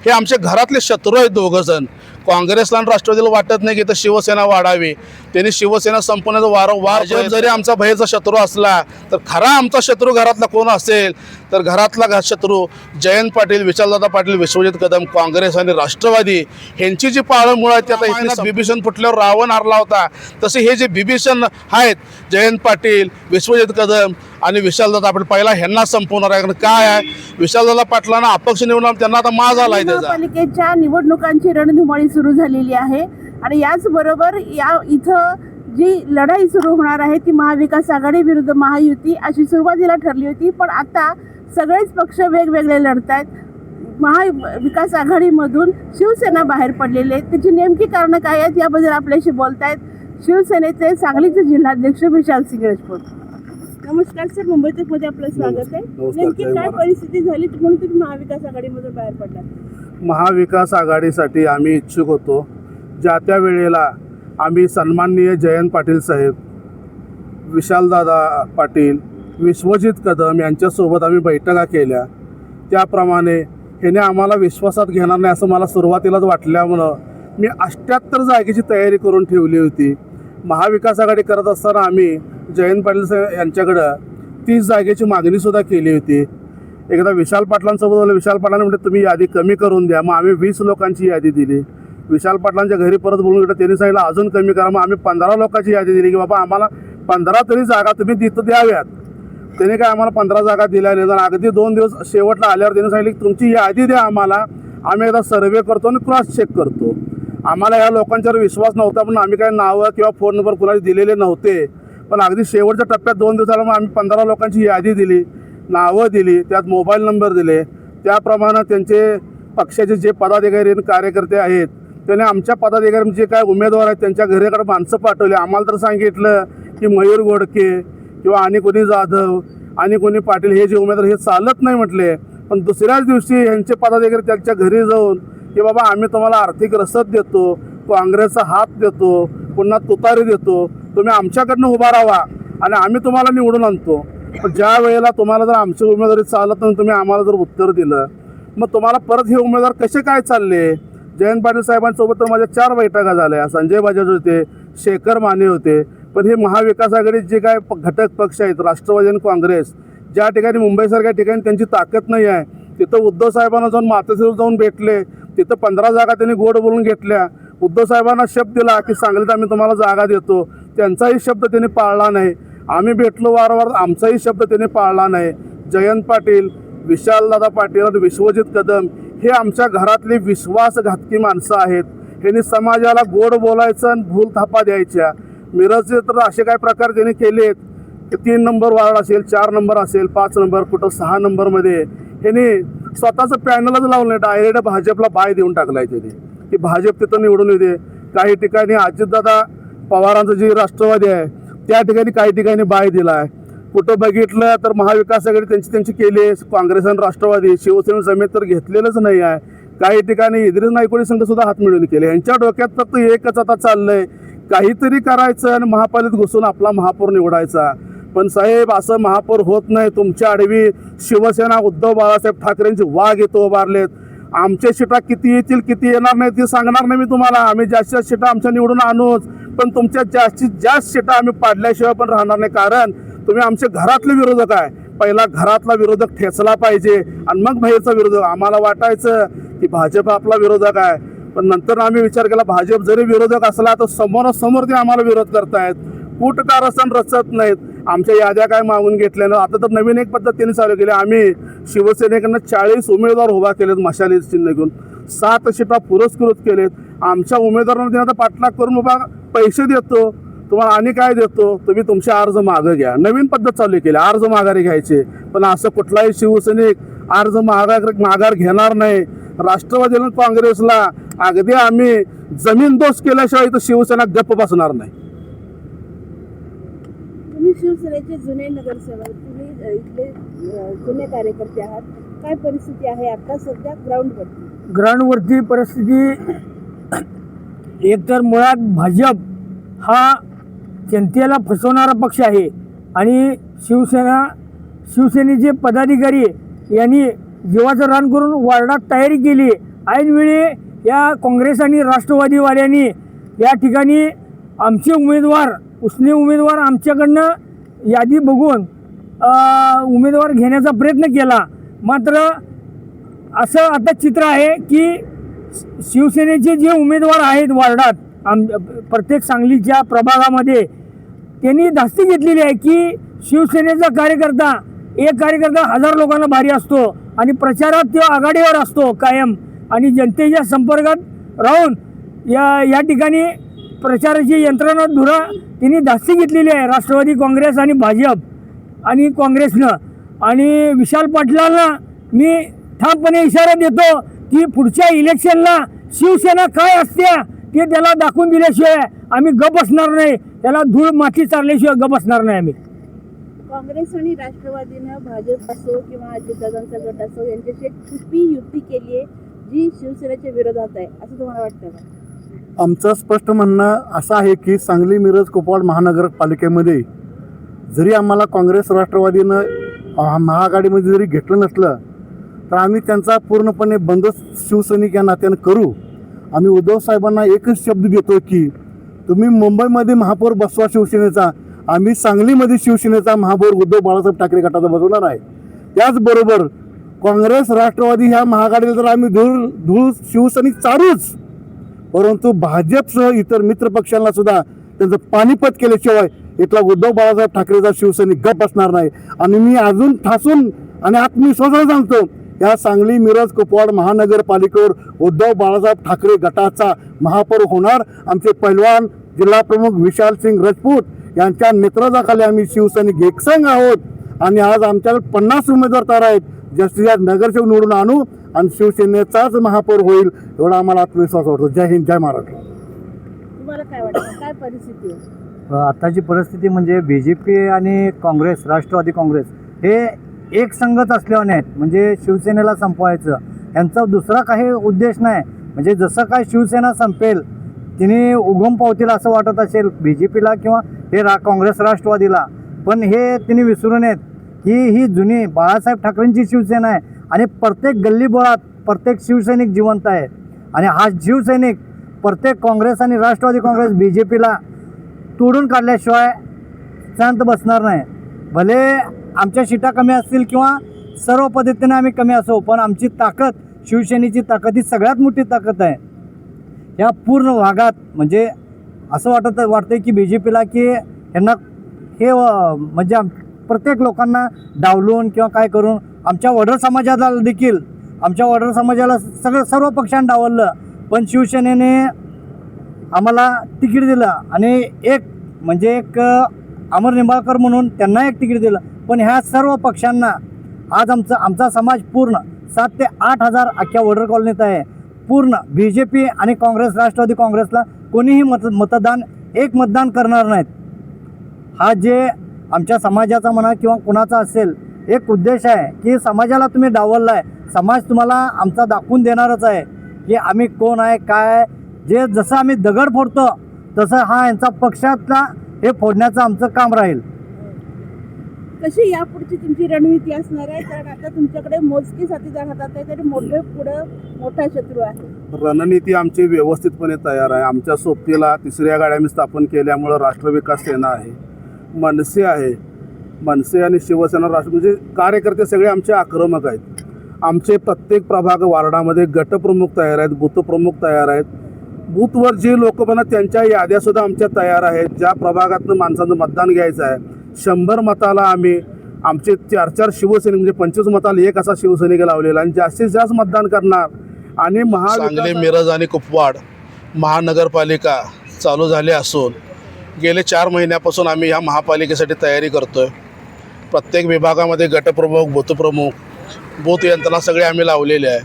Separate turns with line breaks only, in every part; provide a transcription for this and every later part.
हे आमचे घरातले शत्रू आहेत दोघं जण. काँग्रेसला आणि राष्ट्रवादीला वाटत नाही की इथं शिवसेना वाढावी. त्यांनी शिवसेना संपवण्याचा वारंवार जरी आमचा भयचा शत्रू असला तर खरा आमचा शत्रू घरातला कोण असेल तर घरातला शत्रू जयंत पाटील, विशालदादा पाटील, विश्वजित कदम, काँग्रेस आणि राष्ट्रवादी ह्यांची जी पाळंमुळं आहेत. आता इथे बिभीषण फुटल्यावर रावण हरला होता, तसे हे जे बिभीषण आहेत जयंत पाटील, विश्वजित कदम आणि विशालदादा पाटील पहिला ह्यांना संपवणार आहे. कारण काय आहे, विशालदादा पाटलांना अपक्ष निवडून त्यांना आता माज आलाय. त्याचा
पालिकेच्या निवडणुकांची रणधुमाळी सुरू झालेली आहे आणि याचबरोबर इथं जी लढाई सुरू होणार आहे ती महाविकास आघाडी विरुद्ध महायुती अशी सुरुवातीला ठरली होती. पण आता सगळेच पक्ष वेगवेगळे लढत आहेत. महाविकास आघाडीमधून शिवसेना बाहेर पडलेली आहे. त्याची नेमकी कारणं काय आहेत याबद्दल आपल्याशी बोलतायत शिवसेनेचे सांगलीचे जिल्हाध्यक्ष विशाल सिंग राजपूत. नमस्कार सर, मुंबई तकमध्ये आपलं स्वागत आहे. नेमकी काय परिस्थिती झाली म्हणून तुम्ही महाविकास आघाडीमधून बाहेर पडला?
महाविकास आघाडीसाठी आम्ही इच्छुक होतो. ज्या त्या वेळेला आम्ही सन्माननीय जयंत पाटील साहेब, विशालदादा पाटील, विश्वजित कदम यांच्यासोबत आम्ही बैठका केल्या. त्याप्रमाणे ह्याने आम्हाला विश्वासात घेणार नाही असं मला सुरुवातीलाच वाटल्यामुळं मी 78 जागेची तयारी करून ठेवली होती. महाविकास आघाडी करत असताना आम्ही जयंत पाटील साहेब यांच्याकडं 30 जागेची मागणीसुद्धा केली होती. एकदा विशाल पाटलांसोबत बोललो. विशाल पाटलांनी म्हटलं तुम्ही यादी कमी करून द्या. मग आम्ही 20 लोकांची यादी दिली. विशाल पाटलांच्या घरी परत बोलून गेलं. त्यांनी सांगितलं अजून कमी करा. मग आम्ही 15 लोकांची यादी दिली की बाबा आम्हाला 15 तरी जागा तुम्ही तिथं द्याव्यात. त्याने काय आम्हाला 15 जागा दिल्या नाही. तर अगदी 2 दिवस शेवटला आल्यावर त्यांनी सांगितलं की तुमची यादी द्या आम्हाला, आम्ही एकदा सर्वे करतो आणि क्रॉस चेक करतो. आम्हाला या लोकांच्यावर विश्वास नव्हता पण आम्ही काही नावं किंवा फोन नंबर कुणाला दिलेले नव्हते. पण अगदी शेवटच्या टप्प्यात 2 दिवसाला मग आम्ही 15 लोकांची यादी दिली, नावं दिली, त्यात मोबाईल नंबर दिले. त्याप्रमाणे त्यांचे पक्षाचे जे पदाधिकारी आणि कार्यकर्ते आहेत त्याने आमच्या पदाधिकारी जे काय उमेदवार आहेत त्यांच्या घराकडे माणसं पाठवली. आम्हाला तर सांगितलं की मयूर गोडके किंवा आणि कोणी जाधव आणि कोणी पाटील हे जे उमेदवार हे चालत नाही म्हटले. पण दुसऱ्याच दिवशी यांचे पदाधिकारी त्यांच्या घरी जाऊन की बाबा आम्ही तुम्हाला आर्थिक रसद देतो, काँग्रेसचा हात देतो, पुन्हा तुतारी देतो, तुम्ही आमच्याकडनं उभा राहा आणि आम्ही तुम्हाला निवडून आणतो. पण ज्या वेळेला तुम्हाला जर आमची उमेदवारी चालत नाही तुम्ही आम्हाला जर उत्तर दिलं मग तुम्हाला परत हे उमेदवार कसे काय चालले. जयंत पाटील साहेबांसोबत तर माझ्या 4 बैठका झाल्या. संजय बजाज होते, शेखर माने होते. पण हे महाविकास आघाडीत जे काय घटक पक्ष आहेत राष्ट्रवादी आणि काँग्रेस, ज्या ठिकाणी मुंबईसारख्या ठिकाणी त्यांची ताकद नाही आहे तिथं उद्धव साहेबांना जाऊन मातोश्रीवर जाऊन भेटले. तिथं 15 जागा त्यांनी गोड बोलून घेतल्या. उद्धव साहेबांना शब्द दिला की सांगलीत आम्ही तुम्हाला जागा देतो. त्यांचाही शब्द त्यांनी पाळला नाही. आम्ही भेटलो वारंवार, आमचाही शब्द त्यांनी पाळला नाही. जयंत पाटील, विशालदादा पाटील आणि विश्वजित कदम हे आमच्या घरातली विश्वासघातकी माणसं आहेत. ह्यांनी समाजाला गोड बोलायचं आणि भूल थापा द्यायच्या. मिरजचे तर असे काय प्रकार त्यांनी केलेत की 3 नंबर वार्ड असेल, 4 नंबर असेल, 5 नंबर, कुठं 6 नंबरमध्ये ह्यांनी स्वतःचं पॅनलच लावलं नाही. डायरेक्ट भाजपला बाय देऊन टाकलाय त्यांनी की भाजप तिथं निवडून येते. काही ठिकाणी अजितदादा पवारांचं जे राष्ट्रवादी आहे त्या ठिकाणी काही ठिकाणी बाय दिला आहे. कुठं बघितलं तर महाविकास आघाडी त्यांची केली. काँग्रेस आणि राष्ट्रवादी, शिवसेना समेत तर घेतलेलंच नाही आहे. काही ठिकाणी इद्रिस नायकोडी संघसुद्धा हात मिळवून केले. यांच्या डोक्यात फक्त एकच आता चाललंय काहीतरी करायचं आणि महापालिकेत घुसून आपला महापौर निवडायचा. पण साहेब असं महापौर होत नाही. तुमच्या आडवी शिवसेना उद्धव बाळासाहेब ठाकरेंचे वाघ येतो उभारलेत. आमच्या सीटा किती येतील किती येणार नाही ते सांगणार नाही मी तुम्हाला. आम्ही जास्तीत सीटा आमच्या निवडून आणूच, पण तुमच्या जास्तीत जास्त सीटा आम्ही पाडल्याशिवाय पण राहणार नाही. कारण तुम्ही आमचे घरातले विरोधक आहे. पहिला घरातला विरोधक ठेचला पाहिजे आणि मग बाहेरचा विरोधक. आम्हाला वाटायचं की भाजप आपला विरोधक आहे, पण नंतर आम्ही विचार केला भाजप जरी विरोधक असला तर समोरासमोर ते आम्हाला विरोध करतायत. कूटकारस्थान रचत नाहीत. आमच्या याद्या काय मागून घेतल्यानं आता तर नवीन एक पद्धत त्यांनी चालू केली. आम्ही शिवसेनेकडनं 40 उमेदवार उभा केलेत मशाली चिन्ह घेऊन. 7 सीटा पुरस्कृत केलेत. आमच्या उमेदवारांना त्यांना आता पाठलाग करून बाबा पैसे देतो तुम्हाला आणि काय देतो, तुम्ही तुमचे अर्ज मागं घ्या. नवीन पद्धत चालू केली, अर्ज माघारी घ्यायचे. पण असं कुठलाही शिवसैनिक अर्ज माघार घेणार नाही. राष्ट्रवादी आणि काँग्रेसला अगदी आम्ही जमीन दोष केल्याशिवाय इथं शिवसेना गप्प बसणार नाही.
तुम्ही शिवसेनेचे जुने नगरसेवक, तुम्ही इथले जुने कार्यकर्ते आहात. काय परिस्थिती आहे आता सध्या ग्राउंडवरती?
ग्राउंडवरती परिस्थिती एकतर मुळात भाजप हा जनतेला फसवणारा पक्ष आहे आणि शिवसेनेचे पदाधिकारी यांनी जीवाचं रान करून वार्डात तयारी केली ऐनवेळी या काँग्रेस आणि राष्ट्रवादीवाल्यांनी या ठिकाणी आमचे उमेदवार उसने उमेदवार आमच्याकडनं यादी बघून उमेदवार घेण्याचा प्रयत्न केला. मात्र असं आता चित्र आहे की शिवसेनेचे जे उमेदवार आहेत वार्डात प्रत्येक सांगलीच्या प्रभागामध्ये त्यांनी धास्ती घेतलेली आहे की शिवसेनेचा कार्यकर्ता एक कार्यकर्ता 1000 लोकांना भारी असतो आणि प्रचारात तो आघाडीवर असतो कायम आणि जनतेच्या संपर्कात राहून या ठिकाणी प्रचाराची यंत्रणा धुरा त्यांनी धास्ती घेतलेली आहे राष्ट्रवादी काँग्रेस आणि भाजप आणि काँग्रेसनं. आणि विशाल पाटलांना मी ठामपणे इशारा देतो की पुढच्या इलेक्शनला शिवसेना काय असते ते त्याला दाखवून दिल्याशिवाय आम्ही गप बसणार नाही. त्याला धूळ माती चारल्याशिवाय गप बसणार नाही आम्ही.
काँग्रेस आणि राष्ट्रवादीनं भाजप असो किंवा अजितदादांचा गट असो यांच्याशी एक छुपी युती केली आहे जी शिवसेनेच्या विरोधात आहे असं तुम्हाला वाटतं का?
आमचं स्पष्ट म्हणणं असं आहे की सांगली मिरज कुपवाड महानगरपालिकेमध्ये जरी आम्हाला काँग्रेस राष्ट्रवादीनं महाआघाडीमध्ये जरी घेतलं नसलं तर आम्ही त्यांचा पूर्णपणे बंदोबस्त शिवसैनिक या नात्यानं करू. आम्ही उद्धव साहेबांना एकच शब्द देतो की तुम्ही मुंबईमध्ये महापौर बसवा शिवसेनेचा, आम्ही सांगलीमध्ये शिवसेनेचा महापौर उद्धव बाळासाहेब ठाकरे गटाचा बसवणार आहे. त्याचबरोबर काँग्रेस राष्ट्रवादी ह्या महाआघाडीला तर आम्ही धूळ शिवसैनिक चारूच, परंतु भाजपसह इतर मित्र पक्षांना सुद्धा त्यांचं पानिपत केल्याशिवाय इथला उद्धव बाळासाहेब ठाकरेचा शिवसैनिक गप असणार नाही. आणि मी अजून ठासून आणि आत्मविश्वासाने सांगतो या सांगली मिरज कुपवाड महानगरपालिकेवर उद्धव बाळासाहेब ठाकरे गटाचा महापौर होणार. आमचे पैलवान जिल्हा प्रमुख विशाल सिंग राजपूत यांच्या नेतृत्वाखाली आम्ही शिवसैनिक एकसंघ आहोत आणि आज आमच्याकडे 50 उमेदवार तयार आहेत. जास्तीत जास्त नगरसेवक निवडून आणू आणि शिवसेनेचाच महापौर होईल एवढा आम्हाला आत्मविश्वास वाटतो. जय हिंद, जय महाराष्ट्र.
तुम्हाला काय वाटतं काय परिस्थिती आहे?
आत्ताची परिस्थिती म्हणजे BJP आणि काँग्रेस राष्ट्रवादी काँग्रेस हे एक संघच असल्याने आहेत. म्हणजे शिवसेनेला संपवायचं यांचा दुसरा काही उद्देश नाही. म्हणजे जसं काय शिवसेना संपेल तिने उगम पावतील असं वाटत असेल BJPला किंवा हे काँग्रेस राष्ट्रवादीला, पण हे तिने विसरू नयेत की ही जुनी बाळासाहेब ठाकरेंची शिवसेना आहे आणि प्रत्येक गल्लीबोळात प्रत्येक शिवसैनिक जिवंत आहे. आणि हा शिवसैनिक प्रत्येक काँग्रेस आणि राष्ट्रवादी काँग्रेस BJPला तोडून काढल्याशिवाय शांत बसणार नाही. भले आमच्या सीटा कमी असतील किंवा सर्व पद्धतीने आम्ही कमी असो, पण आमची ताकद शिवसेनेची ताकद ही सगळ्यात मोठी ताकद आहे या पूर्ण भागात. म्हणजे असं वाटतंय की BJPला की यांना हे म्हणजे प्रत्येक लोकांना डावलून किंवा काय करून आमच्या वडर समाजाला देखील सर्व पक्षांनी डावललं, पण शिवसेनेने आम्हाला तिकीट दिलं आणि एक अमर निंबाळकर म्हणून त्यांना एक तिकीट दिलं. पण ह्या सर्व पक्षांना आज आमचा समाज पूर्ण 7 ते 8 हजार अख्ख्या वडर कॉलनीत आहे. पूर्ण BJP आणि काँग्रेस राष्ट्रवादी काँग्रेसला कोणीही मतदान करणार नाहीत. हा जे आमच्या समाजाचा म्हणा किंवा कुणाचा असेल एक उद्देश आहे की समाजाला तुम्ही डावलला आहे, समाज तुम्हाला आमचा दाखवून देणारच आहे की आम्ही कोण आहे काय आहे. जे जसं आम्ही दगड फोडतो तसं हा यांचा पक्षातला हे फोडण्याचं आमचं काम राहील.
कशी यापुढची तुमची रणनीती असणार आहे? कारण आता तुमच्याकडे मोजके साथीदार हातात आहे तरी मोठा शत्रू आहे.
रणनीती आमची व्यवस्थितपणे तयार आहे. आमच्या सोबतीला 3ऱ्या गाड्या आम्ही स्थापन केल्यामुळं राष्ट्र विकास सेना आहे, मनसे आहे. मनसे आणि शिवसेना म्हणजे कार्यकर्ते सगळे आमचे आक्रमक आहेत. आमचे प्रत्येक प्रभाग वार्डामध्ये गटप्रमुख तयार आहेत, बूथप्रमुख तयार आहेत. बूथवर जे लोक म्हणा त्यांच्या याद्यासुद्धा आमच्या तयार आहेत. ज्या प्रभागातनं माणसांचं मतदान घ्यायचं आहे 100 मताला आम्ही आमचे 4-4 शिवसैनिक म्हणजे 25 मताला एक असा शिवसैनिक लावलेला आणि जास्तीत जास्त मतदान करणार. आणि
सांगली मिरज आणि कुपवाड महानगरपालिका चालू झाली असून गेले 4 महिन्यापासून आम्ही ह्या महापालिकेसाठी तयारी करतो आहे. प्रत्येक विभागामध्ये गटप्रमुख बूथ यंत्रणा सगळे आम्ही लावलेले आहे.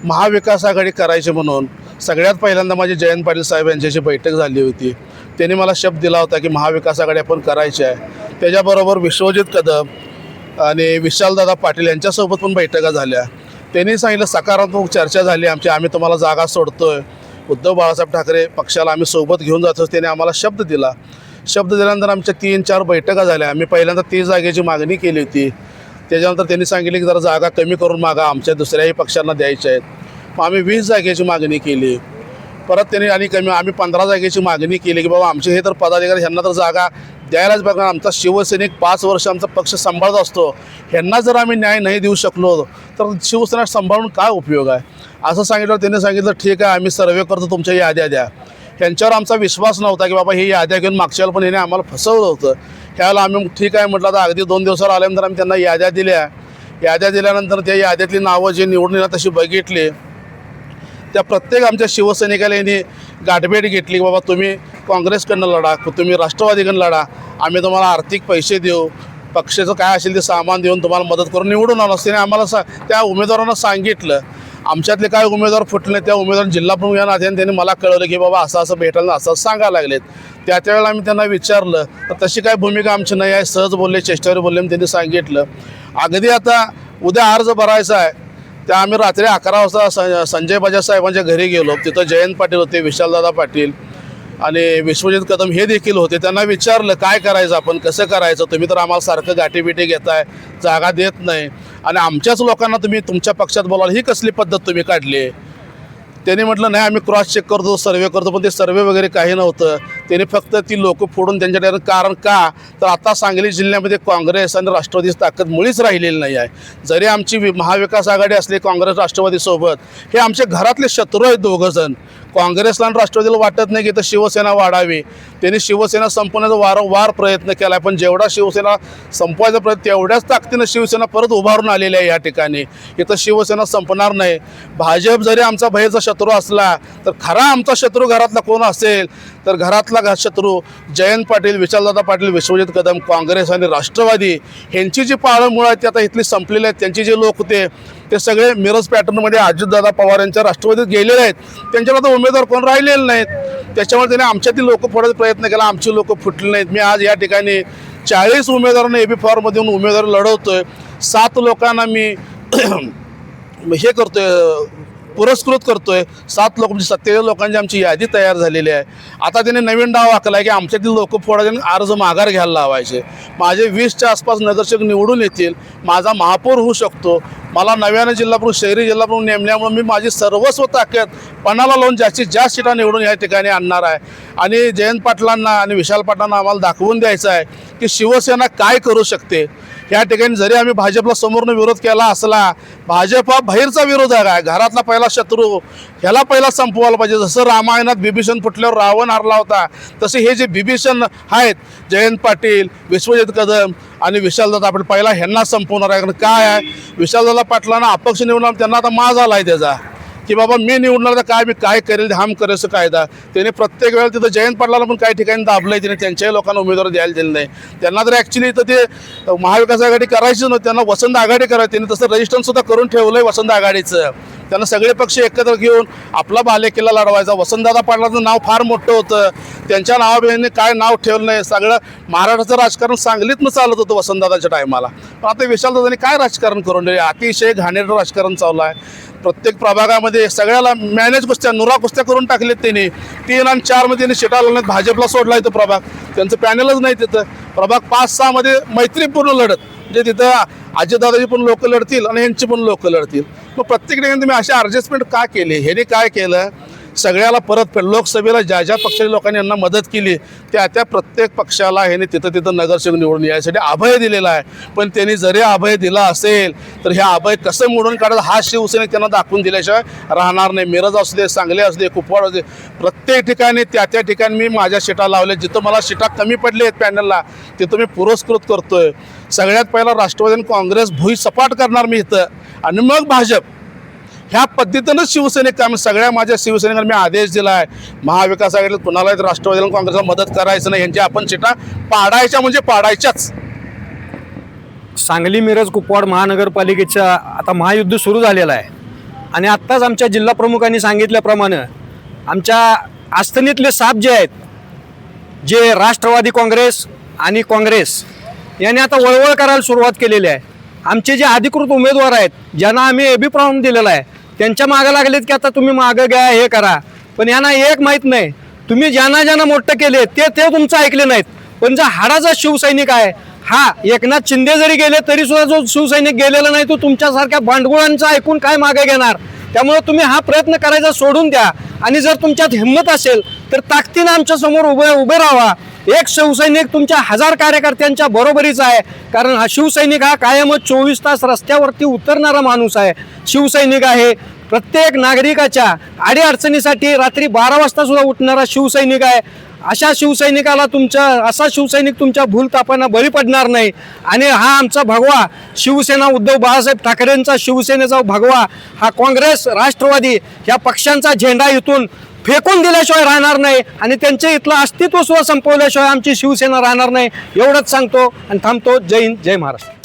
महाविकास आघाडी करायची म्हणून सगळ्यात पहिल्यांदा माझी जयंत पाटील साहेब यांच्याशी बैठक झाली होती. त्यांनी मला शब्द दिला होता की महाविकास आघाडी आपण करायची आहे. त्याच्याबरोबर विश्वजित कदम आणि विशालदादा पाटील यांच्यासोबत पण बैठका झाल्या. त्यांनी सांगितलं सकारात्मक चर्चा झाली आमची, आम्ही तुम्हाला जागा सोडतोय. उद्धव बाळासाहेब ठाकरे पक्षाला आम्ही सोबत घेऊन जातो त्याने आम्हाला शब्द दिला. शब्द दिल्यानंतर आमच्या 3-4 बैठका झाल्या. आम्ही पहिल्यांदा 30 जागेची मागणी केली होती. त्याच्यानंतर त्यांनी सांगितले की जरा जागा कमी करून मागा, आमच्या दुसऱ्याही पक्षांना द्यायच्या आहेत. मग आम्ही 20 जागेची मागणी केली. परत त्यांनी आणि आम्ही 15 जागेची मागणी केली की बाबा आमचे हे तर पदाधिकारी ह्यांना तर जागा द्यायलाच बघा. आमचा शिवसैनिक 5 वर्ष आमचा पक्ष सांभाळत असतो, ह्यांना जर आम्ही न्याय नाही देऊ शकलो तर शिवसेना सांभाळून काय उपयोग आहे असं सांगितलं. त्यांनी सांगितलं ठीक आहे आम्ही सर्वे करतो, तुमच्या याद्या द्या. ह्यांच्यावर आमचा विश्वास नव्हता की बाबा ही याद्या घेऊन मागच्या वेळेला पण ह्याने आम्हाला फसवलं होतं. ह्याला आम्ही ठीक आहे म्हटलं तर अगदी 2 दिवसावर आल्यानंतर आम्ही त्यांना याद्या दिल्या. याद्या दिल्यानंतर त्या याद्यातली नावं जे निवडून येणार तशी बघितली. त्या प्रत्येक आमच्या शिवसैनिकाला यांनी गाठभेट घेतली की बाबा तुम्ही काँग्रेसकडनं लढा, तुम्ही राष्ट्रवादीकडनं लढा, आम्ही तुम्हाला आर्थिक पैसे देऊ, पक्षाचं काय असेल ते सामान देऊन तुम्हाला मदत करून निवडून आणू. त्याने आम्हाला त्या उमेदवारांना सांगितलं. आमच्यातले काय उमेदवार फुटले त्या उमेदवार जिल्हा प्रमुख या नात्याने त्यांनी मला कळवलं की बाबा असं असं भेटायला असं सांगायला लागलेत. त्यावेळेला आम्ही त्यांना विचारलं तर तशी काय भूमिका आमची नाही आहे, सहज बोलले, चेष्टावर बोलले त्यांनी सांगितलं. अगदी आता उद्या अर्ज भरायचा आहे, त्या आम्ही रात्री 11 वाजता संजय बजाज साहेबांच्या घरी गेलो. तिथं जयंत पाटील होते, विशालदादा पाटील आणि विश्वजित कदम हे देखील होते. त्यांना विचारलं काय करायचं, आपण कसं करायचं, तुम्ही तर आम्हाला सारखं गाठीबिटी घेताय, जागा देत नाही आणि आमच्याच लोकांना तुम्ही तुमच्या पक्षात बोलाल, ही कसली पद्धत तुम्ही काढली आहे. त्यांनी म्हटलं नाही आम्ही क्रॉस चेक करतो, सर्वे करतो, पण ते सर्वे वगैरे काही नव्हतं. त्यांनी फक्त ती लोकं फोडून त्यांच्या डायरेक्ट. कारण का तर आता सांगली जिल्ह्यामध्ये काँग्रेस आणि राष्ट्रवादीची ताकद मुळीच राहिलेली नाही आहे. जरी आमची महाविकास आघाडी असली काँग्रेस राष्ट्रवादीसोबत, हे आमचे घरातले शत्रू आहेत दोघंजण. काँग्रेसला आणि राष्ट्रवादीला वाटत नाही की इथं शिवसेना वाढावी. त्यांनी शिवसेना संपवण्याचा वारंवार प्रयत्न केला आहे, पण जेवढा शिवसेना संपवायचा प्रयत्न तेवढ्याच ताकदीनं शिवसेना परत उभारून आलेली आहे. या ठिकाणी इथं शिवसेना संपणार नाही. भाजप जरी आमचा भयचा शत्रू असला तर खरा आमचा शत्रू घरातला कोण असेल तर घरातला शत्रू जयंत पाटील, विशालदादा पाटील, विश्वजित कदम, काँग्रेस आणि राष्ट्रवादी ह्यांची जी पाळंमुळं आहेत ती आता इथली संपलेली आहेत. त्यांचे जे लोक होते ते सगळे मिरज पॅटर्नमध्ये अजितदादा पवार यांच्या राष्ट्रवादीत गेलेले आहेत. त्यांच्यावर आता उमेदवार कोण राहिलेले नाहीत. त्याच्यामुळे त्याने आमच्यातील लोक फोडायचा प्रयत्न केला, आमची लोक फुटली नाहीत. मी आज या ठिकाणी 40 उमेदवारांना AB फॉर्ममध्ये येऊन उमेदवार लढवतोय. 7 लोकांना मी हे करतोय, पुरस्कृत करतोय. 7 लोक म्हणजे 27 लोकांची आमची यादी तयार झालेली आहे. आता त्याने नवीन डाव आखला आहे की आमच्यातील लोक फोडायचे आणि अर्ज माघार घ्यायला लावायचे. माझे 20च्या आसपास नगरसेवक निवडून येतील, माझा महापौर होऊ शकतो. मला नव्यानं जिल्हाप्रमुख, शहरी जिल्हाप्रमुख नेमल्यामुळे मी माझी सर्वस्व ताकद पणाला लावून जास्तीत जास्त सीटा निवडून या ठिकाणी आणणार आहे. आणि जयंत पाटलांना आणि विशाल पाटलांना आम्हाला दाखवून द्यायचं आहे की शिवसेना काय करू शकते. या ठिकाणी जरी आम्ही भाजपला समोरनं विरोध केला असला, भाजप हा बाहेरचा विरोध आहे, घरातला पहिला शत्रू, ह्याला पहिला संपवायला पाहिजे. जसं रामायणात बिभीषण फुटल्यावर रावण हरला होता, तसे हे जे बिभीषण आहेत जयंत पाटील, विश्वजित कदम आणि विशालदादा पाटील, पहिला ह्यांना संपवणार आहे. कारण काय आहे, विशालदादा पाटलांना अपक्ष निवडणार, त्यांना आता माज आला आहे त्याचा की बाबा मी निवडणार तर काय, मी काय करेल हम करेल कायदा. त्याने प्रत्येक वेळेला तिथं जयंत पाटलाला पण काही ठिकाणी दाबलं आहे. त्याने त्यांच्याही लोकांना उमेदवार द्यायला दिलं नाही. त्यांना तर ॲक्च्युली इथं ते महाविकास आघाडी करायचीच नव्हती, त्यांना वसंत आघाडी करायची. त्यांनी तसं रजिस्ट्रेशनसुद्धा करून ठेवलं आहे वसंत आघाडीचं. त्यांना सगळे पक्ष एकत्र घेऊन आपला बालेकिल्ला लढवायचा. वसंतदादा पाटलाचं नाव फार मोठं होतं, त्यांच्या नावाबरोबर काय नाव ठेवलं नाही. सगळं महाराष्ट्राचं राजकारण सांगलीतनं चालत होतं वसंतदादाच्या टायमाला. पण आता विशालदादांनी काय राजकारण करून दिले, अतिशय घाणेरडं राजकारण चालू आहे. प्रत्येक प्रभागामध्ये सगळ्याला मॅनेज कुस्त्या, नुरा कुस्त्या करून टाकलेत त्यांनी. 3 आणि 4 मध्ये त्यांनी सीटा लावल्यात. भाजपला सोडला इथं प्रभाग, त्यांचं पॅनलच नाही तिथं. प्रभाग 5-6 मध्ये मैत्रीपूर्ण लढत, म्हणजे तिथं अजितदादाची पण लोक लढतील आणि ह्यांची पण लोक लढतील. मग प्रत्येक ठिकाणी तुम्ही असे ॲडजस्टमेंट का केले. ह्याने काय केलं, सगळ्याला परत लोकसभेला ज्या ज्या पक्षाच्या लोकांनी यांना मदत केली त्या प्रत्येक पक्षाला ह्याने तिथं नगरसेवक निवडून यायसाठी अभय दिलेला आहे. पण त्यांनी जरी अभय दिला असेल तर ह्या अभय कसं मोडून काढायचं हा शिवसेनेत त्यांना दाखवून दिल्याशिवाय राहणार नाही. मिरज असू दे, सांगली असू दे, कुपवाड असू दे, प्रत्येक ठिकाणी त्या ठिकाणी मी माझ्या सीटा लावल्या. जिथं मला सीटा कमी पडल्या आहेत पॅनलला तिथं मी पुरस्कृत करतोय. सगळ्यात पहिला राष्ट्रवादी आणि काँग्रेस भुई सपाट करणार मी इथं, आणि मग भाजप. ह्या पद्धतीनंच शिवसैनिक काम. सगळ्या माझ्या शिवसैनिकांना मी आदेश दिला आहे, महाविकास आघाडीला कुणालाही राष्ट्रवादीला काँग्रेसला मदत करायचं नाही, यांची आपण सीटा पाडायच्या म्हणजे पाडायच्याच.
सांगली, मिरज, कुपवाड महानगरपालिकेचं आता महायुद्ध सुरू झालेलं आहे. आणि आत्ताच आमच्या जिल्हा प्रमुखांनी सांगितल्याप्रमाणे आमच्या आस्थनीतले साप जे आहेत, जे राष्ट्रवादी काँग्रेस आणि काँग्रेस यांनी आता वळवळ करायला सुरुवात केलेली आहे. आमचे जे अधिकृत उमेदवार आहेत, ज्यांना आम्ही AB फॉर्म दिलेला आहे, त्यांच्या मागं लागलेत की आता तुम्ही मागं घ्या, हे करा. पण यांना एक माहीत नाही, तुम्ही ज्यांना मोठं केले ते तुमचं ऐकले नाहीत. पण जो हाडाचा शिवसैनिक आहे, हा एकनाथ शिंदे जरी गेले तरी सुद्धा जो शिवसैनिक गेलेला नाही तो तुमच्यासारख्या भांडगुळांचं ऐकून काय मागे घेणार. त्यामुळे तुम्ही हा प्रयत्न करायचा सोडून द्या आणि जर तुमच्यात हिंमत असेल तर ताकदीनं आमच्या समोर उभे राहा. एक शिवसैनिक तुमच्या 1000 कार्यकर्त्यांच्या बरोबरीचा आहे, कारण हा शिवसैनिक हा कायमच 24 तास रस्त्यावरती उतरणारा माणूस आहे. शिवसैनिक आहे प्रत्येक नागरिकाच्या अडीअडचणीसाठी रात्री 12 वाजता सुद्धा उठणारा शिवसैनिक आहे. अशा शिवसैनिकाला असा शिवसैनिक तुमच्या भूलतापांना बळी पडणार नाही. आणि हा आमचा भगवा शिवसेना उद्धव बाळासाहेब ठाकरेंचा शिवसेनेचा भगवा हा काँग्रेस राष्ट्रवादी या पक्षांचा झेंडा इथून फेकून दिल्याशिवाय राहणार नाही आणि त्यांचे इथलं अस्तित्व सुद्धा संपवल्याशिवाय आमची शिवसेना राहणार नाही. एवढंच सांगतो आणि थांबतो. जय हिंद, जय महाराष्ट्र.